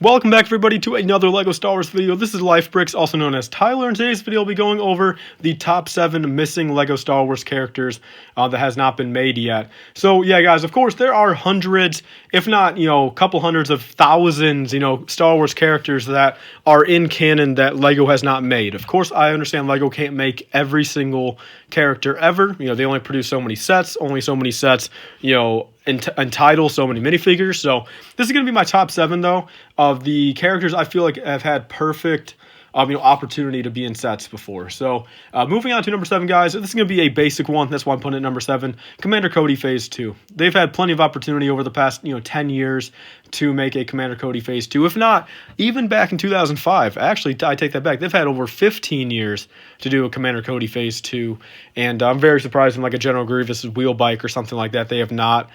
Welcome back, everybody, to another LEGO Star Wars video. This is L1F3BrickS, also known as Tyler, and today's video will be going over the top 7 missing LEGO Star Wars characters that has not been made yet. So, yeah, guys, of course, there are hundreds, if not, a couple hundreds of thousands, Star Wars characters that are in canon that LEGO has not made. Of course, I understand LEGO can't make every single character ever. They only produce so many sets, entitle so many minifigures. So this is going to be my top 7 though of the characters I feel like have had perfect opportunity to be in sets before. So moving on to number 7, guys, this is going to be a basic one. That's why I'm putting it at number 7. Commander Cody Phase 2. They've had plenty of opportunity over the past 10 years to make a Commander Cody Phase 2. If not, even back in 2005. Actually, I take that back. They've had over 15 years to do a Commander Cody Phase 2. And I'm very surprised in like a General Grievous wheel bike or something like that, they have not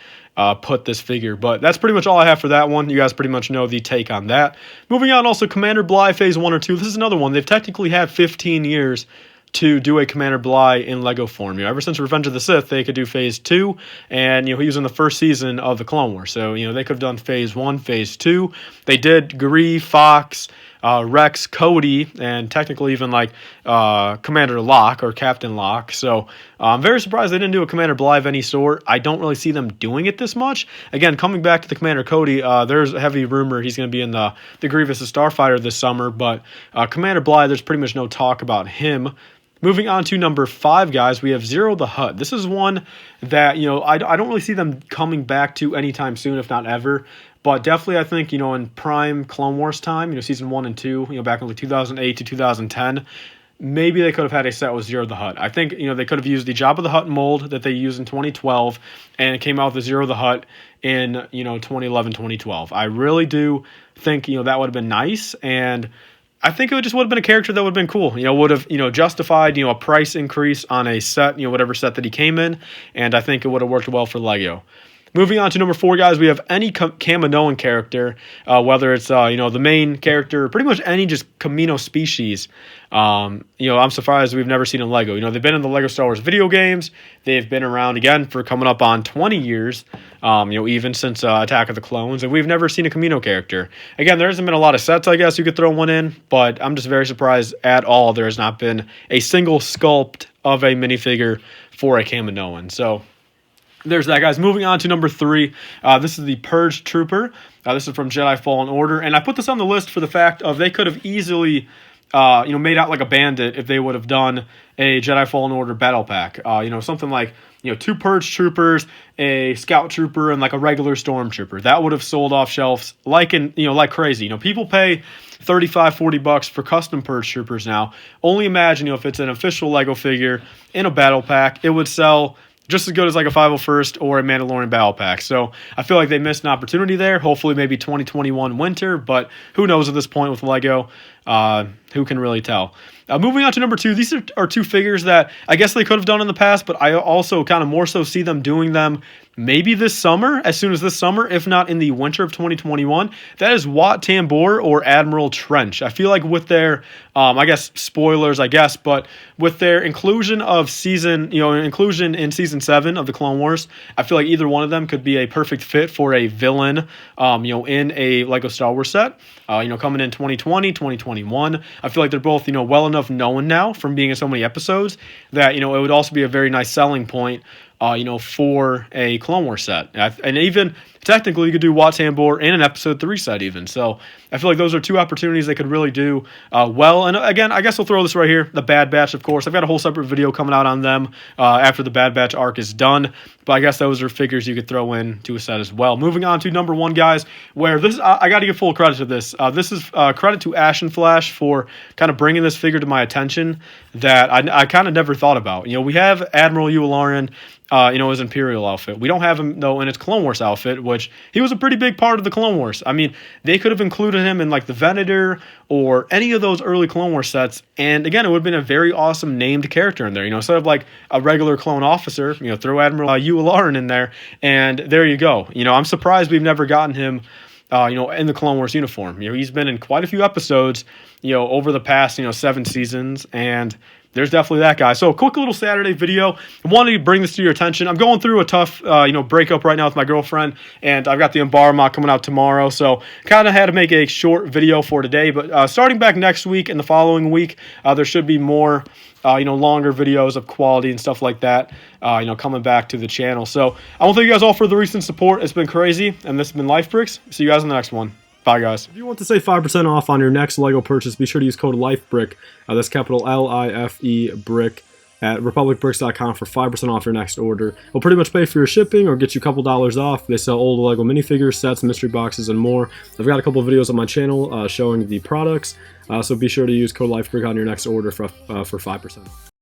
put this figure. But that's pretty much all I have for that one. You guys pretty much know the take on that. Moving on, also Commander Bly Phase 1 or 2. This is another one. They've technically had 15 years to do a Commander Bly in LEGO form. Ever since Revenge of the Sith, they could do Phase 2, and he was in the first season of the Clone Wars. So they could have done Phase 1, Phase 2. They did Greef, Fox, Rex, Cody, and technically even like Commander Locke or Captain Locke. So I'm very surprised they didn't do a Commander Bly of any sort. I don't really see them doing it this much. Again, coming back to the Commander Cody, there's a heavy rumor he's going to be in the Grievous Starfighter this summer, but Commander Bly, there's pretty much no talk about him. Moving on to number 5, guys, we have Ziro the Hutt. This is one that, I don't really see them coming back to anytime soon, if not ever. But definitely, I think, in prime Clone Wars time, season 1 and 2, back in like 2008 to 2010, maybe they could have had a set with Ziro the Hutt. I think, they could have used the Jabba the Hutt mold that they used in 2012, and it came out with the Ziro the Hutt in, 2011, 2012. I really do think, that would have been nice, and I think it just would have been a character that would have been cool. Would have, justified, a price increase on a set, whatever set that he came in. And I think it would have worked well for LEGO. Moving on to number 4, guys, we have any Kaminoan character, whether it's, the main character, pretty much any just Kamino species. I'm surprised we've never seen in LEGO. They've been in the LEGO Star Wars video games. They've been around, again, for coming up on 20 years, even since Attack of the Clones, and we've never seen a Kamino character. Again, there hasn't been a lot of sets, I guess, you could throw one in, but I'm just very surprised at all there has not been a single sculpt of a minifigure for a Kaminoan. So there's that, guys. Moving on to number 3. This is the Purge Trooper. This is from Jedi Fallen Order. And I put this on the list for the fact of they could have easily, made out like a bandit if they would have done a Jedi Fallen Order battle pack. Something like, 2 Purge Troopers, a Scout Trooper, and like a regular Stormtrooper. That would have sold off shelves like crazy. People pay $35-$40 for custom Purge Troopers now. Only imagine, if it's an official LEGO figure in a battle pack, it would sell just as good as like a 501st or a Mandalorian battle pack. So I feel like they missed an opportunity there. Hopefully maybe 2021 winter, but who knows at this point with LEGO. Who can really tell? Moving on to number 2, these are 2 figures that I guess they could have done in the past, but I also kind of more so see them doing them maybe this summer, as soon as this summer, if not in the winter of 2021. That is Wat Tambor or Admiral Trench. I feel like with their, spoilers, but with their inclusion in season 7 of the Clone Wars, I feel like either one of them could be a perfect fit for a villain, in a LEGO Star Wars set. Coming in 2020, 2021. I feel like they're both, well enough known now from being in so many episodes that, it would also be a very nice selling point, for a Clone Wars set. And even technically you could do Wat Tambor in an episode 3 set even. So I feel like those are 2 opportunities they could really do well. And again, I guess I'll throw this right here. The Bad Batch, of course. I've got a whole separate video coming out on them after the Bad Batch arc is done. But I guess those are figures you could throw in to a set as well. Moving on to number 1, guys, where this, I got to give full credit to this. This is credit to Ash and Flash for kind of bringing this figure to my attention that I kind of never thought about. We have Admiral Yularen, his Imperial outfit. We don't have him, though, in his Clone Wars outfit, which he was a pretty big part of the Clone Wars. I mean, they could have included him in, like, the Venator or any of those early Clone Wars sets, and, again, it would have been a very awesome named character in there. Instead of, like, a regular clone officer, throw Admiral Yularen in there, and there you go. I'm surprised we've never gotten him in the Clone Wars uniform. He's been in quite a few episodes, over the past, 7 seasons, and there's definitely that, guy. So, quick little Saturday video. I wanted to bring this to your attention. I'm going through a tough, breakup right now with my girlfriend, and I've got the Embarma coming out tomorrow. So, kind of had to make a short video for today. But starting back next week and the following week, there should be more, longer videos of quality and stuff like that, coming back to the channel. So, I want to thank you guys all for the recent support. It's been crazy, and this has been LifeBrickS. See you guys in the next one. Bye, guys. If you want to save 5% off on your next LEGO purchase, be sure to use code LIFEBRICK. That's capital L-I-F-E BRICK at republicbricks.com for 5% off your next order. It'll pretty much pay for your shipping or get you a couple dollars off. They sell old LEGO minifigures, sets, mystery boxes, and more. I've got a couple of videos on my channel showing the products, so be sure to use code LIFEBRICK on your next order for 5%.